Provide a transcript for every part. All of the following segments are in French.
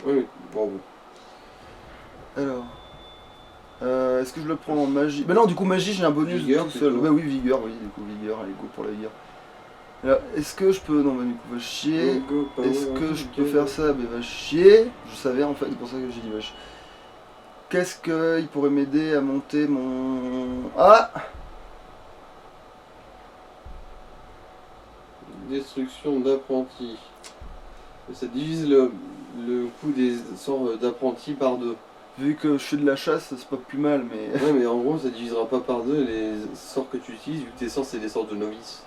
Oui, bravo. Alors... est-ce que je le prends en magie? Bah non, du coup, magie, j'ai un bonus Vigueur, tout seul. plutôt. Ouais, oui, vigueur, oui, du coup, vigueur, allez, go pour la vigueur. Alors, est-ce que je peux... Non, bah du coup, va chier. Go, go, power, Est-ce que je peux go. faire ça? Bah va chier. Je savais, en fait, c'est pour ça que j'ai dit va chier. Qu'est-ce qu'il pourrait m'aider à monter mon... Ah! Destruction d'apprentis. Ça divise le coût des sorts d'apprentis par deux. Vu que je fais de la chasse, c'est pas plus mal, mais... Ouais, mais en gros, ça divisera pas par deux les sorts que tu utilises, vu que tes sorts, c'est des sorts de novice.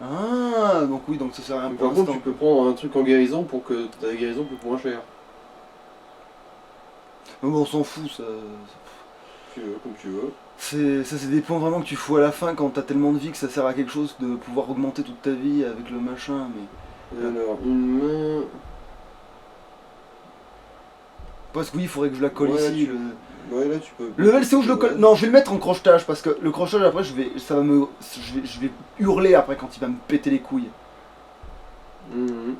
Ah, donc oui, donc ça sert à rien Mais pour par contre, l'instant. tu peux prendre un truc en guérison pour que ta guérison coûte moins cher. Mais bon, on s'en fout, ça... Tu veux, comme tu veux. Ça, c'est des points vraiment que tu fous à la fin quand t'as tellement de vie que ça sert à quelque chose de pouvoir augmenter toute ta vie avec le machin, mais... Alors, une main... Parce que oui, il faudrait que je la colle Ouais, ici. Ouais, là, tu peux... Le level, c'est où je le colle? Non, je vais le mettre en crochetage parce que le crochetage après, ça va me, je vais hurler après quand il va me péter les couilles. Mhm.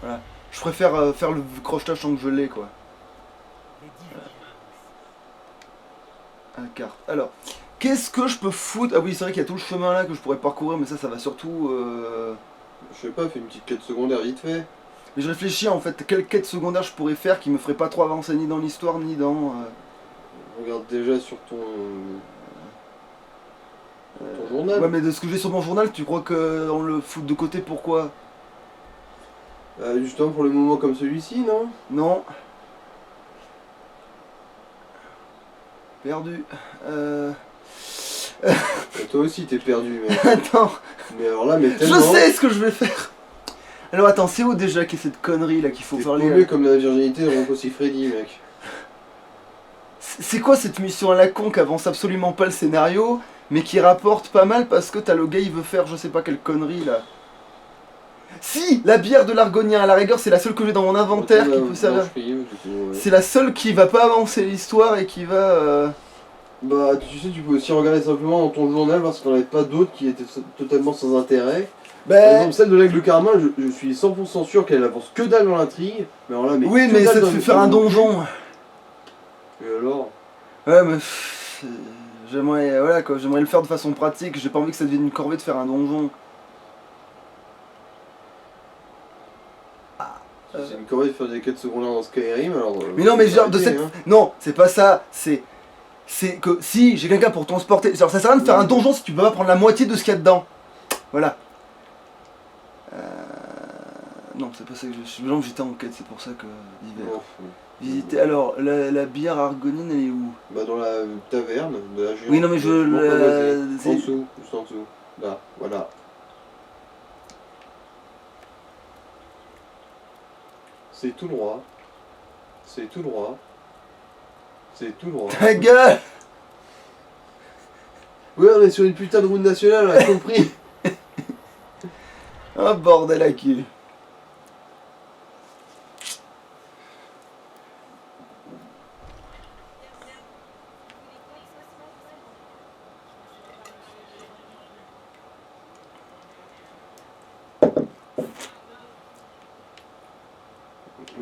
Voilà. Je préfère faire le crochetage tant que je l'ai, quoi. Un carte. Alors, qu'est-ce que je peux foutre? Ah oui, c'est vrai qu'il y a tout le chemin là que je pourrais parcourir, mais ça va surtout. Je sais pas, fais une petite quête secondaire vite fait. Mais je réfléchis en fait, quelle quête secondaire je pourrais faire qui me ferait pas trop avancer ni dans l'histoire ni dans. Regarde déjà sur ton journal. Ouais, mais de ce que j'ai sur mon journal, tu crois qu'on le fout de côté pourquoi? Justement pour le moment comme celui-ci, non? Non. Perdu. Toi aussi t'es perdu, mec. Attends, Mais alors là, mais je tellement... sais ce que je vais faire. Alors attends, c'est où déjà qu'est cette connerie là qu'il faut T'es faire paumé comme la virginité de Rocco Siffredi, mec. C'est quoi cette mission à la con qui avance absolument pas le scénario, mais qui rapporte pas mal parce que t'as le gars il veut faire je sais pas quelle connerie là. Si, la bière de l'Argonien, à la rigueur c'est la seule que j'ai dans mon inventaire qui peut servir. C'est la seule qui va pas avancer l'histoire et qui va... Bah, tu sais, tu peux aussi regarder simplement dans ton journal parce qu'on n'avait pas d'autres qui étaient totalement sans intérêt. Par exemple, celle de l'aigle Carmin, je suis 100% sûr qu'elle avance que dalle dans l'intrigue. Mais alors là, mais oui, que mais dalle ça te dans fait faire un donjon. Et alors? Ouais, mais j'aimerais voilà quoi, j'aimerais le faire de façon pratique. J'ai pas envie que ça devienne une corvée de faire un donjon. C'est une corvée de faire des quêtes secondaires dans Skyrim, alors... Mais non, mais genre de arrêtez, cette... hein. Non, c'est pas ça, c'est que si j'ai quelqu'un pour transporter... Genre ça sert à rien de faire un donjon si tu peux pas prendre la moitié de ce qu'il y a dedans. Voilà. Non, c'est pas ça que j'étais en quête, c'est pour ça que... Bon, Visiter... Alors, la bière argonine, elle est où? bah dans la taverne de la géante. Oui, non, mais je... En dessous, juste en dessous. Là, voilà. C'est tout droit. C'est tout droit. C'est tout droit. Ta gueule! Ouais, on est sur une putain de route nationale, on a compris. Oh bordel à cul.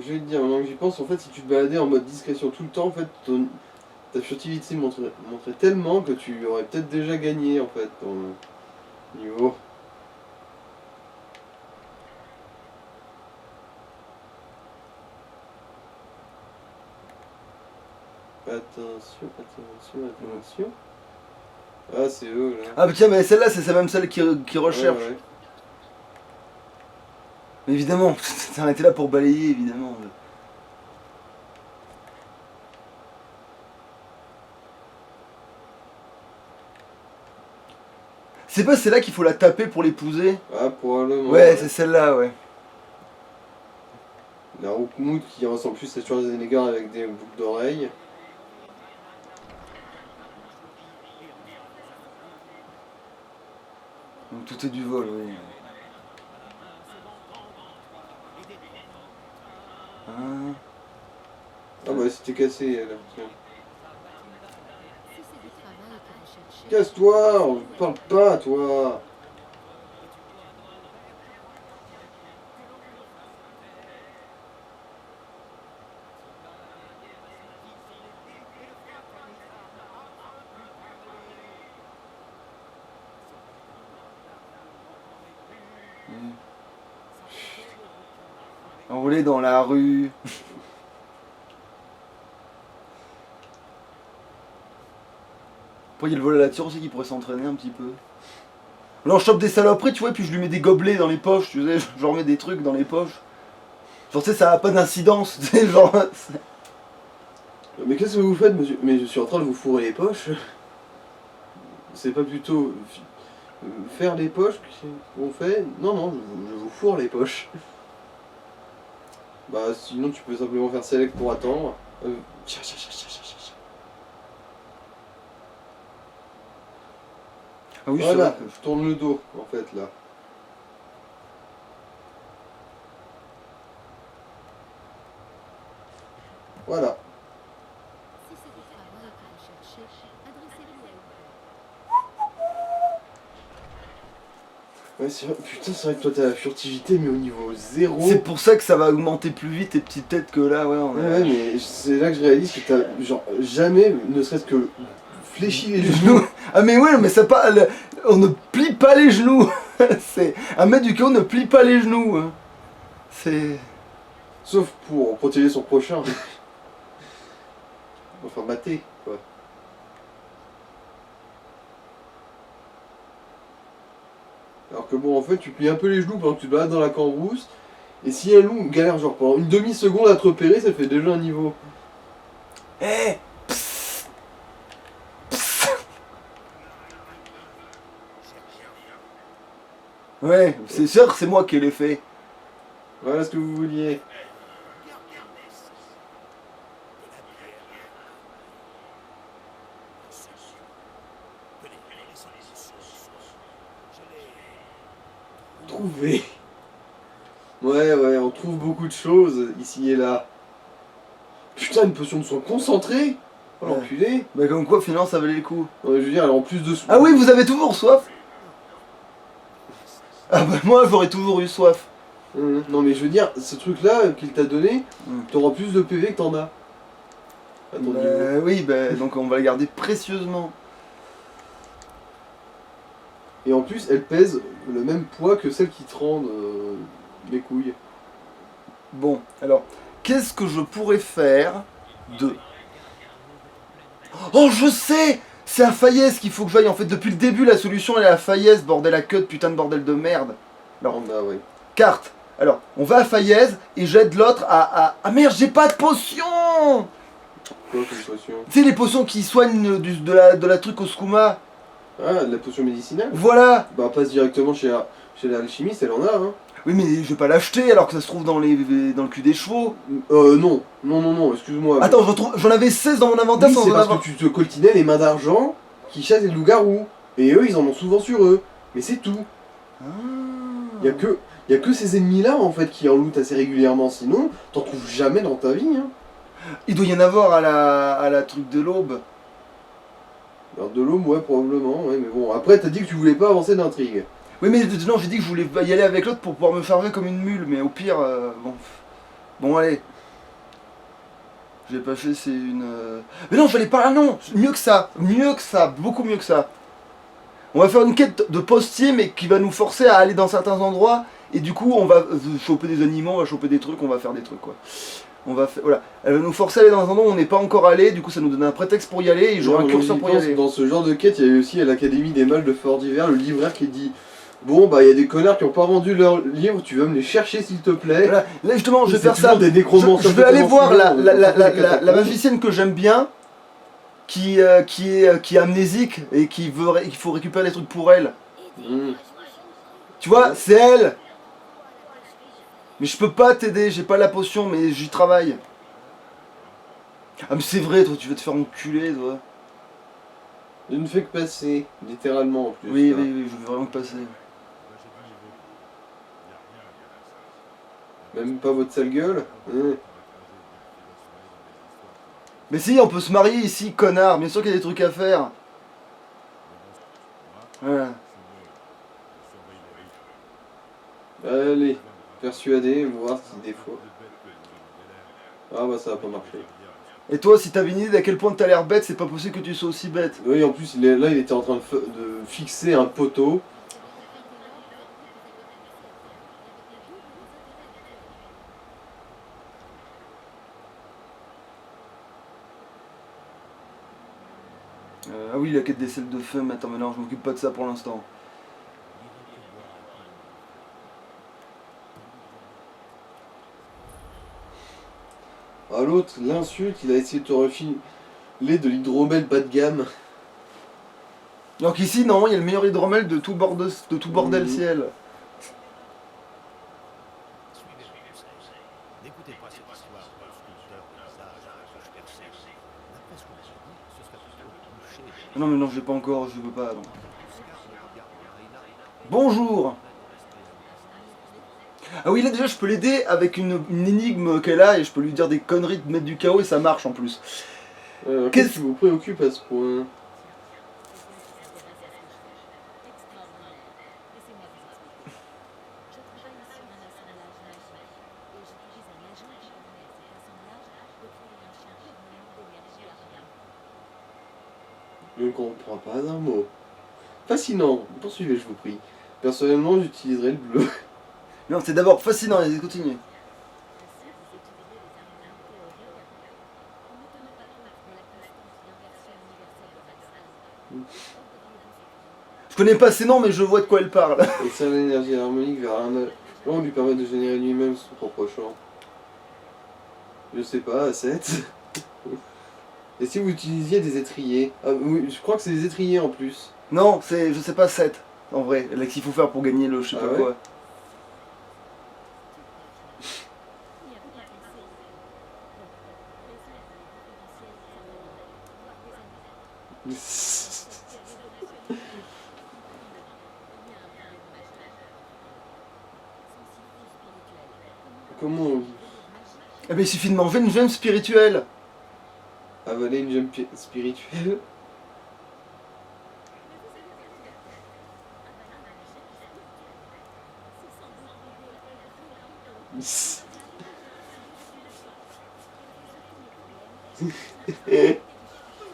Je vais te dire, maintenant que j'y pense, en fait, si tu te baladais en mode discrétion tout le temps, en fait, ta furtivité montrait tellement que tu aurais peut-être déjà gagné, en fait, ton niveau. Attention, attention, attention. Ah, c'est eux, là. Ah tiens, mais celle-là, c'est même celle qui recherche. Ouais, ouais. Mais évidemment, ça arrêté là pour balayer, évidemment. C'est pas celle-là qu'il faut la taper pour l'épouser? Ah, probablement. Ouais, c'est celle-là, ouais. La Roukmout qui ressemble plus à Schwarzenegger avec des boucles d'oreilles. Donc tout est du vol, oui. Hein. Ah bah c'était cassé là. Tiens. Casse-toi, on parle pas toi. Enrouler dans la rue. Après, il y a le vol à la tire aussi qui pourrait s'entraîner un petit peu. Là, on chope des saloperies, tu vois, puis je lui mets des gobelets dans les poches, tu sais, je remets des trucs dans les poches. Genre, tu sais, ça a pas d'incidence, tu sais, genre. Mais qu'est-ce que vous faites, monsieur? Mais je suis en train de vous fourrer les poches. C'est pas plutôt faire les poches qu'on fait? Non, non, je vous fourre les poches. Bah sinon tu peux simplement faire select pour attendre. Tcha, tcha, tcha, tcha, tcha, tcha. Ah oui, c'est Voilà, vrai. je tourne le dos en fait là. Voilà. Si c'est du travail que vous cherchez, adressez-vous à Ouais, c'est vrai, putain, c'est vrai que toi t'as la furtivité, mais au niveau 0. C'est pour ça que ça va augmenter plus vite, tes petites têtes, que là, ouais, on Ouais, a... ouais, mais c'est là que je réalise que t'as genre jamais, ne serait-ce que fléchi les genoux. Ah mais ouais, mais ça pas... On ne plie pas les genoux. C'est... Un mec du KO ne plie pas les genoux. Hein. C'est... Sauf pour protéger son prochain. Enfin, mater, quoi. Alors que bon, en fait, tu plies un peu les genoux pendant que tu te balades dans la cambrousse. Et si un loup galère genre pendant une demi-seconde à te repérer, ça fait déjà un niveau. Eh Ouais, c'est sûr, c'est moi qui l'ai fait. Voilà ce que vous vouliez. Trouver. Ouais, on trouve beaucoup de choses ici et là. Putain, une potion de soin concentrée. Oh Ouais. l'enculé. Bah comme quoi, finalement, ça valait le coup. Ouais, je veux dire, elle a en plus de soin. Ah oui, vous avez toujours soif? Ah bah moi, j'aurais toujours eu soif. Non mais je veux dire, ce truc là qu'il t'a donné, Mm. t'auras plus de PV que t'en as. À ton niveau. Oui, bah donc on va la garder précieusement. Et en plus, elle pèse le même poids que celle qui te rend les couilles. Bon, alors, qu'est-ce que je pourrais faire de... Oh, je sais! C'est à Fayez qu'il faut que je vaille. En fait, depuis le début, la solution, elle est à Fayez, bordel à queue, putain de bordel de merde. Alors, Ah, ouais. carte. Alors, on va à Fayez et j'aide l'autre à... Ah merde, j'ai pas de potion! Quoi comme potion? Tu sais, les potions qui soignent de la truc au skouma. Ah, de la potion médicinale? Voilà! Bah passe directement chez l'alchimiste, elle en a, hein. Oui, mais je vais pas l'acheter alors que ça se trouve dans le cul des chevaux. Non, excuse-moi. Attends, j'en avais 16 dans mon inventaire Oui, sans c'est en parce avoir. que tu te coltinais les mains d'argent qui chassent les loups-garous. Et eux, ils en ont souvent sur eux. Mais c'est tout. Ah. Y a que ces ennemis-là, en fait, qui en lootent assez régulièrement. Sinon, t'en trouves jamais dans ta vie, hein. Il doit y en avoir à la truc de l'aube. Alors de l'homme, ouais, probablement, ouais, mais bon. Après, t'as dit que tu voulais pas avancer d'intrigue. Oui, mais non, j'ai dit que je voulais y aller avec l'autre pour pouvoir me charger comme une mule, mais au pire, bon. Bon, allez. J'ai pas fait, c'est une. Mais non, je vais aller par là, non! Mieux que ça! Mieux que ça! Beaucoup mieux que ça! On va faire une quête de postier, mais qui va nous forcer à aller dans certains endroits, et du coup, on va choper des animaux, on va choper des trucs, on va faire des trucs, quoi. On va faire. Voilà. Elle va nous forcer à aller dans un endroit où on n'est pas encore allé, du coup, ça nous donne un prétexte pour y aller, et j'aurai un curseur pour y aller. Dans ce genre de quête, il y a eu aussi à l'Académie des Mâles de Fort d'Hiver le libraire qui dit: bon, bah, il y a des connards qui ont pas rendu leur livre, tu vas me les chercher s'il te plaît. Voilà. Là, justement, je vais C'est faire ça. toujours des nécromanciens Je vais aller voir totalement fumeurs, la magicienne que j'aime bien, qui est amnésique et qu'il faut récupérer les trucs pour elle. Tu vois, c'est elle. Mais je peux pas t'aider, j'ai pas la potion, mais j'y travaille. Ah mais c'est vrai, toi tu vas te faire enculer, toi. Je ne fais que passer, littéralement en plus. Oui, là. oui, je veux vraiment passer. Même pas votre sale gueule. Mais si, on peut se marier ici, connard, bien sûr qu'il y a des trucs à faire. Voilà. Allez, persuader, voir si des fois. Ah bah ça va pas marcher. Et toi, si t'avais une idée d'à quel point t'as l'air bête, c'est pas possible que tu sois aussi bête. Oui, en plus, là, il était en train de fixer un poteau. Ah oui, la quête des selles de feu, mais attends, mais non, je m'occupe pas de ça pour l'instant. Ah, l'autre, l'insulte, il a essayé de te refiler de l'hydromel bas de gamme. Donc ici, non, il y a le meilleur hydromel de tout bordel Mhm. ciel. N'écoutez pas cette histoire de sculpteur de visage à la bouche percée. D'après ce qu'on m'a dit, ce serait plutôt le boucher. Ah non, mais non, je l'ai pas encore, je veux pas. Non. Bonjour. Ah oui, là déjà, je peux l'aider avec une énigme qu'elle a et je peux lui dire des conneries de mettre du chaos et ça marche en plus. Qu'est-ce Qu'est-ce- qui vous préoccupe à ce point? Je ne comprends pas un mot. Fascinant, poursuivez, je vous prie. Personnellement, j'utiliserais le bleu. Non, c'est d'abord fascinant, allez, continuez. Je connais pas ces noms, mais je vois de quoi elle parle. Et ça, l'énergie harmonique vers un long lui permet de générer lui-même son propre champ. Je sais pas, à 7. Et si vous utilisiez des étriers? Ah oui, je crois que c'est des étriers en plus. Non, c'est, je sais pas, 7. En vrai, là, qu'il faut faire pour gagner le je sais Ah pas ouais quoi. Comment on Eh ben, il suffit de manger une gemme spirituelle. avaler une gemme spirituelle?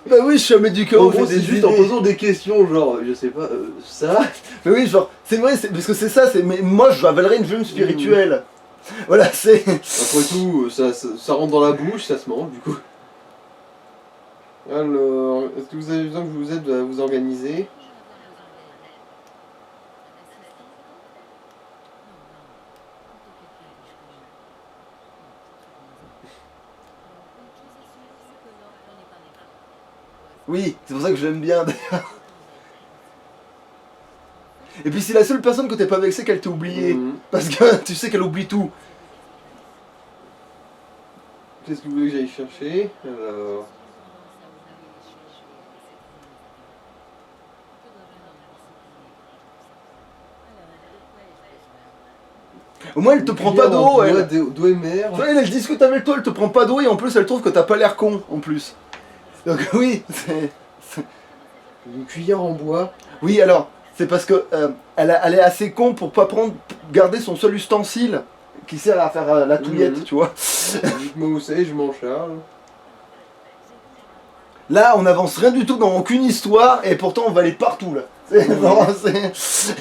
Bah oui, je suis un mec du En chaos, gros, j'ai c'est des juste en idées. posant des questions, genre, je sais pas, ça? Mais oui, genre, c'est vrai, parce que c'est ça, c'est. Mais moi, je avalerais une gemme spirituelle. Voilà, c'est. Après tout, ça rentre dans la bouche, ça se mange du coup. Alors, est-ce que vous avez besoin que je vous aide à vous organiser? Oui, c'est pour ça que je l'aime bien d'ailleurs. Et puis c'est la seule personne que t'es pas vexé qu'elle t'ait oublié. Mhm. Parce que tu sais qu'elle oublie tout. Qu'est-ce que vous voulez que j'aille chercher? Alors. Au moins elle te prend pas d'eau, elle. D'eau et mer. Tu vois, elle discute avec toi, elle te prend pas d'eau et en plus elle trouve que t'as pas l'air con en plus. Donc oui, c'est. Une cuillère en bois. Oui alors, c'est parce que elle est assez con pour pas garder son seul ustensile qui sert à faire la touillette, Mhm. tu vois. Dites-moi où c'est, je m'en charge. Là on avance rien du tout dans aucune histoire et pourtant on va aller partout là. C'est vraiment, c'est-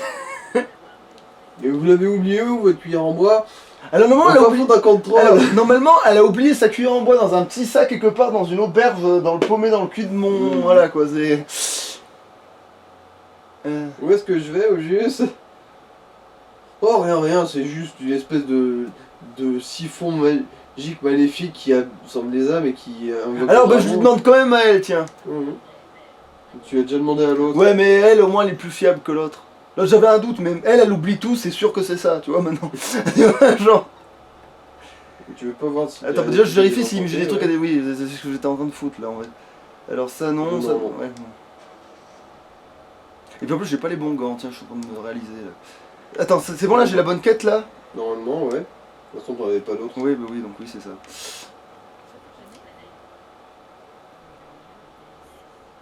Et vous l'avez oublié où, votre cuillère en bois? Alors normalement, elle a oublié... d'un contrôle. Alors, normalement, elle a oublié sa cuillère en bois dans un petit sac quelque part dans une auberge dans le paumé dans le cul de mon... Mhm. Voilà quoi, c'est... Où est-ce que je vais au juste? Oh rien, c'est juste une espèce de siphon magique maléfique qui absorbe les âmes et qui invoque Alors le bah je lui dragon. demande quand même à elle, tiens. Mhm. Tu as déjà demandé à l'autre. Ouais mais elle au moins elle est plus fiable que l'autre. Là j'avais un doute, mais elle oublie tout, c'est sûr que c'est ça, tu vois maintenant. Tu vois, genre... Tu veux pas voir si... Attends, déjà je vérifie si j'ai des trucs à dire. Oui, c'est ce que j'étais en train de foutre là en fait. Alors ça non, Non, ça... non. Ouais, non. Et puis en plus j'ai pas les bons gants, tiens, je suis en train de me réaliser là. Attends, c'est bon là, j'ai la bonne quête là? Normalement, ouais. De toute façon, t'en avais pas d'autre. Oui, bah oui, donc oui, c'est ça.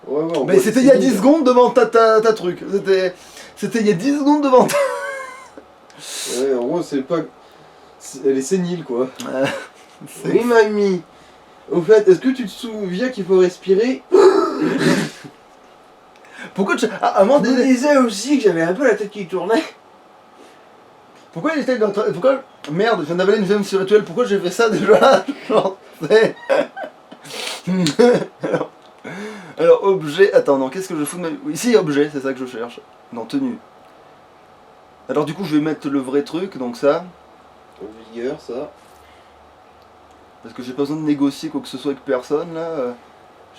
Ouais, on Mais voit c'était les il y a séniles. 10 secondes devant ta truc. C'était il y a 10 secondes devant ta... Ouais, en gros, c'est pas... Elle est sénile, quoi. c'est- Oui, mamie. Au fait, est-ce que tu te souviens qu'il faut respirer? Pourquoi tu... Ah, à un moment Je me donné... disais aussi que j'avais un peu la tête qui tournait. Pourquoi il était dans... Pourquoi... Merde, je viens d'avaler une gemme spirituelle, pourquoi j'ai fait ça déjà? Genre, c'est... Alors, Alors, objet. Attends, non, qu'est-ce que je fous de ma. Oui, si, objet, c'est ça que je cherche. Non, tenue. Alors, du coup, je vais mettre le vrai truc, donc ça. Vigueur, ça. Parce que j'ai pas besoin de négocier quoi que ce soit avec personne là.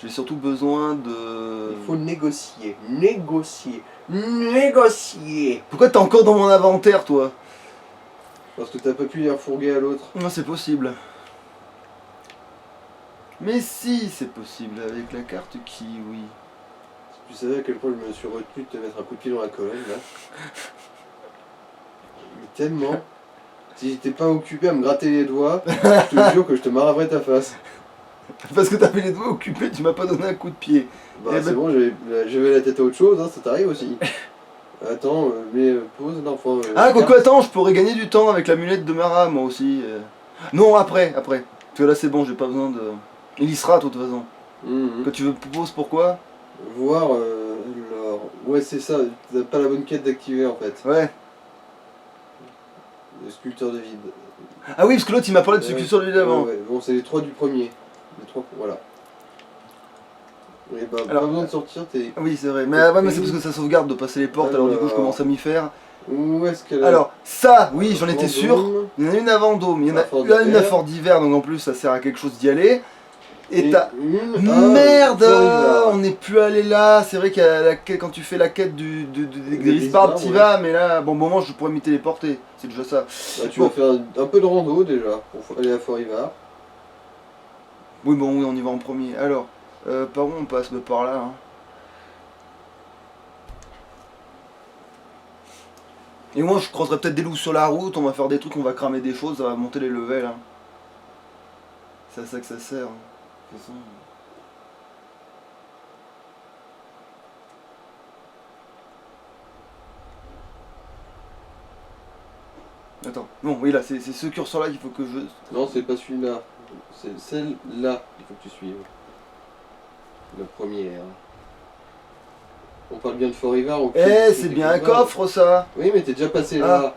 J'ai surtout besoin de. Il faut négocier. Négocier. Négocier. Pourquoi t'es encore dans mon inventaire, toi? Parce que t'as pas pu les refourguer à l'autre. Non, c'est possible. Mais si, c'est possible avec la carte kiwi. Tu savais à quel point je me suis retenu de te mettre un coup de pied dans la colonne là. Mais tellement. Si j'étais pas occupé à me gratter les doigts, je te jure que je te maraverais ta face. Parce que t'avais les doigts occupés, tu m'as pas donné un coup de pied. Bah Eh c'est ben- bon, j'avais la tête à autre chose, hein, ça t'arrive aussi. Attends, mais pause, non, enfin... Ah, carte. quoi, attends, je pourrais gagner du temps avec l'amulette de Mara, moi aussi. Non, après. Parce que là, c'est bon, j'ai pas besoin de. Il y sera, de toute façon. Mhm. Que tu veux proposes pourquoi? Voir ouais, c'est ça, t'as pas la bonne quête d'activer en fait. Ouais. Le sculpteur de vide. Ah oui, parce que l'autre, il m'a parlé de ce que sur lui d'avant. Ouais. Bon, c'est les 3 du premier. Les 3, voilà. Et bah, Alors, pas besoin de sortir, t'es... Oui, c'est vrai. Mais, ouais, mais c'est parce que ça sauvegarde de passer les portes, alors du coup, je commence à m'y faire. Où est-ce qu'elle Alors, ça, oui, j'en étais sûr. Vendôme. Il y en a une à Vendôme, il y en a Fort une à d'hiver. Fort d'hiver, donc en plus, ça sert à quelque chose d'y aller. Et Et t'as. une à Merde, Fort-Hiver. on n'est plus allé là. C'est vrai que quand tu fais la quête des Des Grisbards, Grisbards, t'y ouais. vas, mais là, bon moment, je pourrais m'y téléporter. C'est déjà ça. Bah, tu Bon. vas faire un peu de rando déjà, pour aller à Fort-Hiver. Oui, bon, oui, on y va en premier. Alors, par où on passe? Bah, par là. Hein. Et moi, je croiserai peut-être des loups sur la route. On va faire des trucs, on va cramer des choses, ça va monter les levels. Hein. C'est à ça que ça sert. Hein. De toute façon. Attends, non, oui, là, c'est ce curseur-là qu'il faut que je. Non, c'est pas celui-là. C'est celle-là qu'il faut que tu suives. La première. On parle bien de Fort-Hiver. Eh, c'est bien un coffre, ça! Oui, mais t'es déjà passé Ah. là.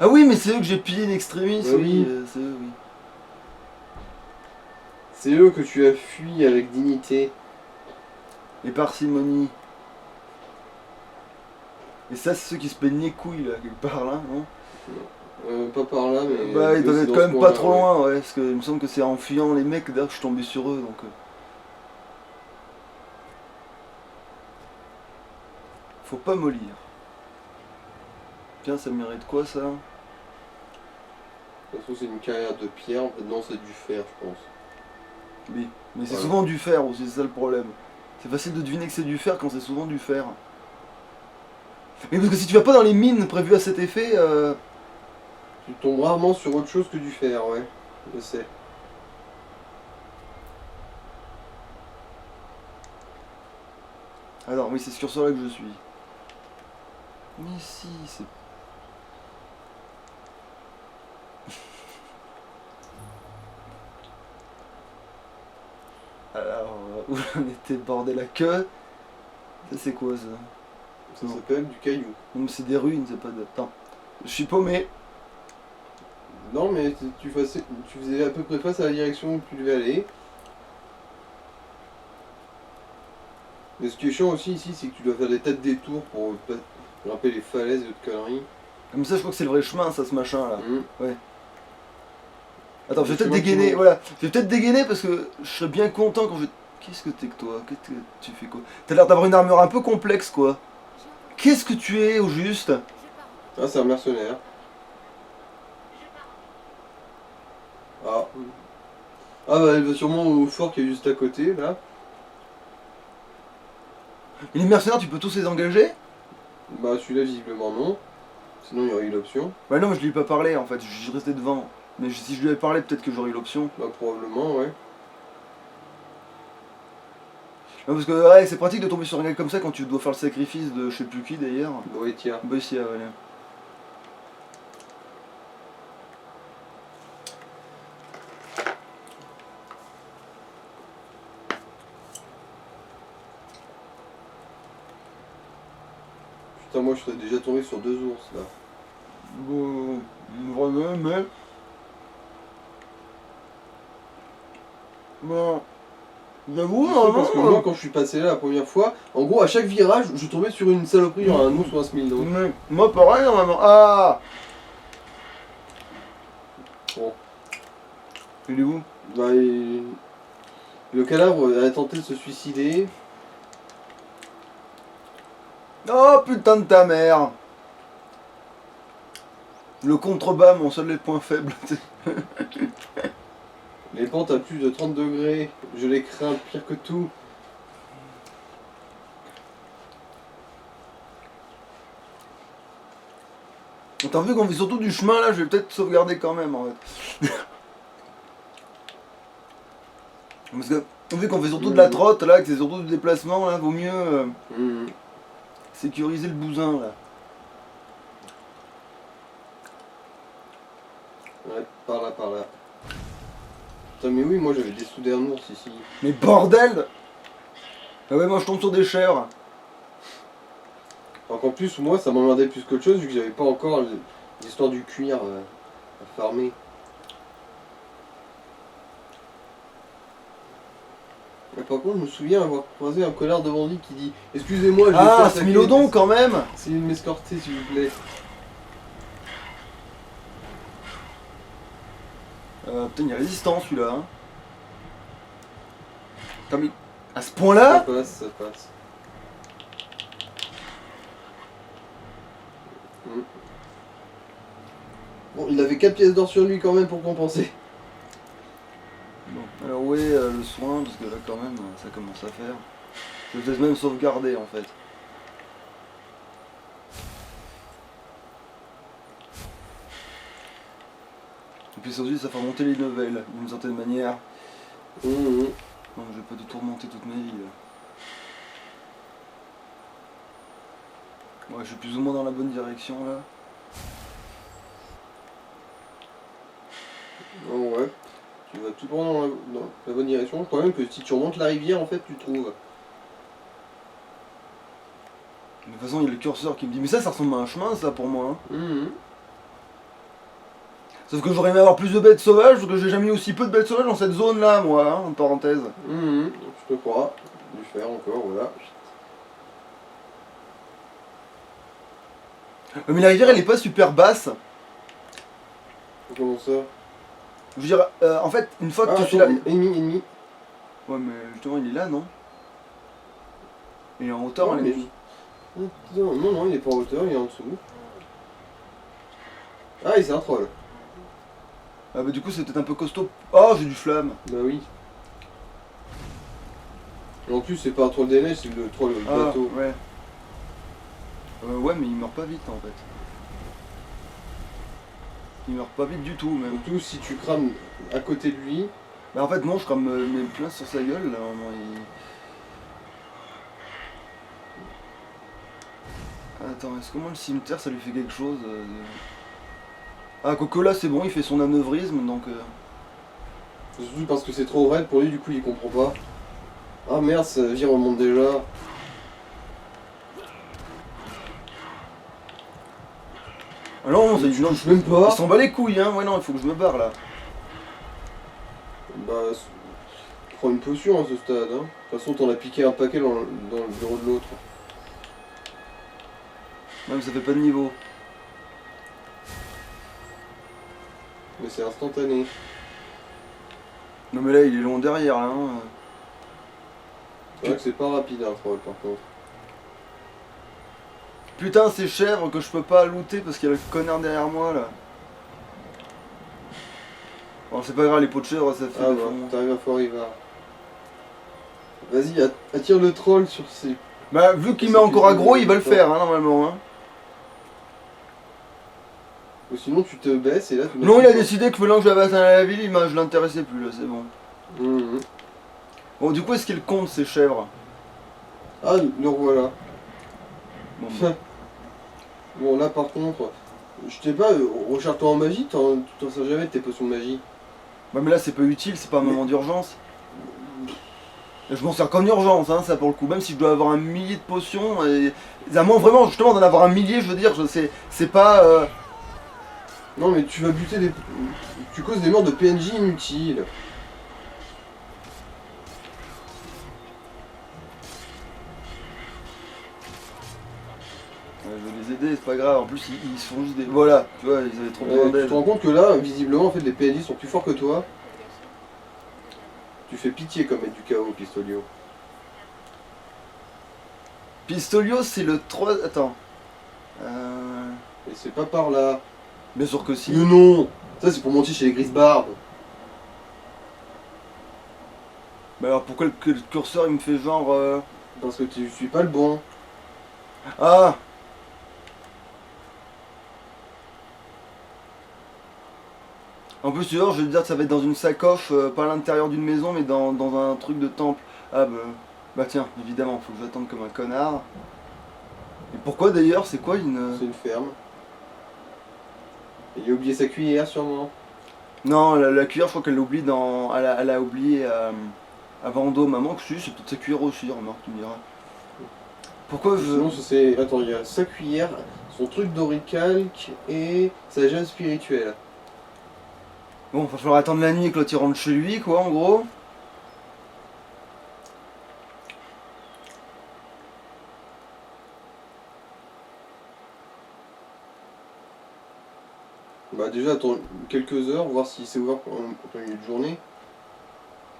Ah oui, mais c'est eux que j'ai pillé in extremis, Bah oui, oui. c'est eux, oui. C'est eux que tu as fui avec dignité. Et parcimonie. Et ça, c'est ceux qui se plaignent les couilles, là, quelque part, là, non? Pas par là, mais... Bah, ils oui, doivent c'est être dans quand ce même pas coin-là, trop ouais. loin, ouais, parce que il me semble que c'est en fuyant les mecs, d'ailleurs, que je suis tombé sur eux, donc... Faut pas mollir. Tiens, ça mérite quoi, ça? De toute façon, c'est une carrière de pierre. En fait, non, c'est du fer, je pense. Oui, mais c'est Voilà. souvent du fer aussi, c'est ça le problème. C'est facile de deviner que c'est du fer quand c'est souvent du fer. Mais parce que si tu vas pas dans les mines prévues à cet effet, Tu tombes rarement sur autre chose que du fer, ouais. Je sais. alors oui, c'est sur ça là que je suis. Mais si, c'est... Alors, où j'en étais bordel à queue. Ça c'est quoi ça? Ça Non. s'appelle du caillou. Non mais c'est des ruines, c'est pas de... Attends. Je suis paumé. Non, mais tu faisais à peu près face à la direction où tu devais aller. Mais ce qui est chiant aussi ici, c'est que tu dois faire des tas de détours pour grimper les falaises et autres conneries. Comme ça je crois que c'est le vrai chemin ça, ce machin là. Hum. Attends, je vais C'est peut-être moi qui dégainer, monte. voilà. Je vais peut-être dégainer parce que je serais bien content quand je... Qu'est-ce que t'es que toi? Qu'est-ce que tu fais quoi? T'as l'air d'avoir une armure un peu complexe quoi. Qu'est-ce que tu es au juste? Ah, c'est un mercenaire. Ah. Ah bah elle va sûrement au fort qui est juste à côté, là. Et les mercenaires tu peux tous les engager? Bah celui-là visiblement non. Sinon il y aurait eu l'option. Bah non mais je lui ai pas parlé en fait, je restais devant. Mais si je lui avais parlé peut-être que j'aurais eu l'option. Bah probablement ouais. Non, parce que ouais, c'est pratique de tomber sur un gars comme ça quand tu dois faire le sacrifice de je sais plus qui d'ailleurs. Boétia. Bossia, voilà. Putain moi je serais déjà tombé sur 2 ours là. Bon, vraiment, mais... Bon... J'avoue, Parce que moi, quand je suis passé là la première fois, en gros, à chaque virage, je tombais sur une saloperie, genre un ours ou un smildo. Mais moi pareil normalement. Ah. Bon. Il est où? Bah, le cadavre a tenté de se suicider. Oh putain de ta mère. Le contrebas, mon seul point faible. Les pentes à plus de 30 degrés, je les crains pire que tout. T'as vu qu'on fait surtout du chemin là, je vais peut-être sauvegarder quand même en fait. Parce que vu qu'on fait surtout de la trotte là, que c'est surtout du déplacement là, vaut mieux sécuriser le bousin là. Ouais, par là, par là. Putain, mais oui, moi j'avais des sous d'un ours ici. Mais bordel. Ah ouais, moi je tombe sur des chèvres. Alors qu'en plus, moi ça m'emmerdait plus qu'autre chose vu que j'avais pas encore l'histoire du cuir à farmer. Mais par contre, je me souviens avoir croisé un connard de bandit qui dit excusez-moi, je vais Ah, faire c'est Smilodon quand même. C'est une m'escorter s'il vous plaît. Putain, il est résistant celui-là. Hein. Putain, mais à ce point-là. Ça passe, ça passe. Bon, il avait 4 pièces d'or sur lui quand même pour compenser. Bon, alors ouais, le soin, parce que là quand même, ça commence à faire. Je vais même sauvegarder en fait. Et puis ça aussi, ça fait remonter les levels, d'une certaine manière. Non, je vais pas du tout remonter toute ma vie là. Ouais, je suis plus ou moins dans la bonne direction là. Oh ouais, tu vas tout droit dans la bonne direction. Je crois même que si tu remontes la rivière, en fait, tu trouves. De toute façon, il y a le curseur qui me dit, mais ça ressemble à un chemin ça pour moi. Hein. Sauf que j'aurais aimé avoir plus de bêtes sauvages, parce que j'ai jamais eu aussi peu de bêtes sauvages dans cette zone là, moi, hein, en parenthèse. Je te crois. Du faire encore, voilà. Mais la rivière elle est pas super basse. Comment ça? Je veux dire, en fait, une fois que tu suis attends, là. ennemi. Ouais, mais justement, il est là, non? Il est en hauteur, Non, elle est. non, il est pas en hauteur, il est en dessous. Ah, il c'est un troll. Ah, bah, du coup, c'est peut-être un peu costaud. Oh, j'ai du flamme. Bah oui. Et en plus, c'est pas un troll des neiges, c'est le troll bateau. Ouais. Ouais, mais il meurt pas vite en fait. Il meurt pas vite du tout, même. Surtout si tu crames à côté de lui. Bah, en fait, non, je crame mes plein sur sa gueule là. Vraiment, Attends, est-ce que moi le cimetière ça lui fait quelque chose Ah, Coco là, c'est bon, il fait son anévrisme donc. Surtout parce que c'est trop raide pour lui, du coup il comprend pas. Ah merde, sa vie remonte déjà. Ah non, Je touche même pas. Il s'en bat les couilles, hein. Ouais, non, il faut que je me barre là. Bah, prends une potion à ce stade. Hein. De toute façon, t'en as piqué un paquet dans le bureau de l'autre. Même ça fait pas de niveau. Mais c'est instantané. Non, mais là, il est long derrière là. Hein. C'est vrai que c'est pas rapide un troll par contre. Putain, ces chèvres que je peux pas looter parce qu'il y a le connard derrière moi là. Bon, c'est pas grave, les pots de chèvre ça fait Ah des bah, fonds. t'arrives à Fort-Ivar. Vas-y, attire le troll sur ses... Bah, vu qu'il met C'est encore plus aggro, il va le longtemps. faire hein, normalement. Hein. Ou sinon tu te baisses et là tu... Non, il a décidé que maintenant que je l'avais atteint la ville, je l'intéressais plus là, c'est bon. Bon, du coup, est-ce qu'il compte ces chèvres? Ah, le revoilà. Bon, bah. Bon, là par contre, je sais pas, recharge-toi en magie, t'en sers jamais de tes potions de magie. Ouais, mais là, c'est pas utile, c'est pas un moment d'urgence. Je m'en sers qu'en urgence, hein, ça pour le coup. Même si je dois avoir un millier de potions, et... à moins vraiment, justement, d'en avoir un millier, je veux dire, c'est pas. Non, mais tu vas buter des. Tu causes des morts de PNJ inutiles. aider, c'est pas grave. En plus, ils se font juste des. Voilà, tu vois, ils avaient trop besoin Tu d'aide. te rends compte que là, visiblement, en fait, les PNJ sont plus forts que toi. Tu fais pitié comme mettre du chaos, Pistolio. Pistolio, c'est le 3. Attends. Et c'est pas par là. Bien sûr que si. Mais non. Ça, c'est pour monter chez les Grisbarbes. Mais alors pourquoi le curseur il me fait genre. Parce que tu suis pas le bon. Ah! En plus, tu vois, je vais te dire que ça va être dans une sacoche, pas à l'intérieur d'une maison, mais dans un truc de temple. Ah bah tiens, évidemment, faut que j'attende comme un connard. Et pourquoi d'ailleurs? C'est quoi une... C'est une ferme. Il a oublié sa cuillère, sûrement. Non, la cuillère, je crois qu'elle l'a oublié dans... Elle a oublié à Vendôme. Maman, que si, c'est peut-être sa cuillère aussi, remarque, tu me diras. Pourquoi je... Sinon, c'est. Attends, il y a sa cuillère, son truc d'oricalque et sa gemme spirituelle. Bon, va falloir attendre la nuit que l'autre il rentre chez lui, quoi, en gros. Bah, déjà, attends quelques heures, voir si c'est ouvert en milieu de journée.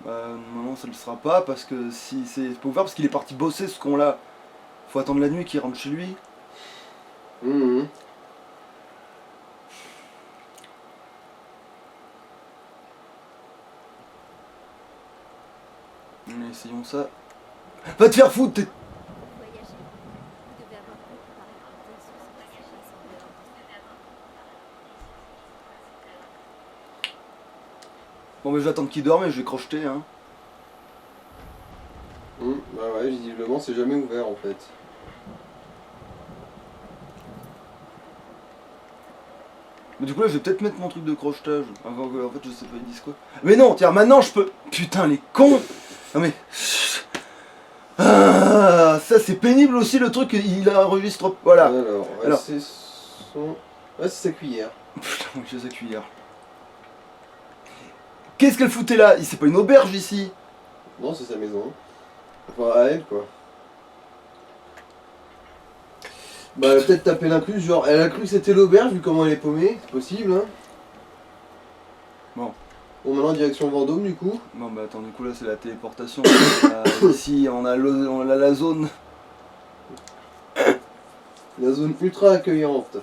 Bah, non, ça ne le sera pas, parce que si c'est pas ouvert, parce qu'il est parti bosser ce con-là. Faut attendre la nuit qu'il rentre chez lui. Mhm. Allez, essayons ça. Va te faire foutre, t'es... Voyagez. Vous devez avoir beaucoup à raconter sur ce qui se passe en dehors de Bon, mais je vais attendre qu'il dorme et je vais crocheter, hein. Bah ouais, visiblement, c'est jamais ouvert en fait. Mais du coup, là, je vais peut-être mettre mon truc de crochetage. Avant que, en fait, je sais pas, ils disent quoi. Mais non, tiens, maintenant, je peux... Putain, les cons. Non, mais... Ah, ça, c'est pénible aussi, le truc, il enregistre... Voilà. Alors, ouais, Alors. c'est son. Ouais, c'est sa cuillère. Putain, moi, j'ai sa cuillère. Qu'est-ce qu'elle foutait là? C'est pas une auberge, ici. Non, c'est sa maison. Enfin, à elle quoi. Bah, elle a peut-être tapé l'inclus, genre, elle a cru que c'était l'auberge vu comment elle est paumée, c'est possible, hein. Bon. Bon, maintenant, direction Vendôme du coup. Non, bah attends, du coup, là, c'est la téléportation. Ici, on a la zone... La zone ultra accueillante.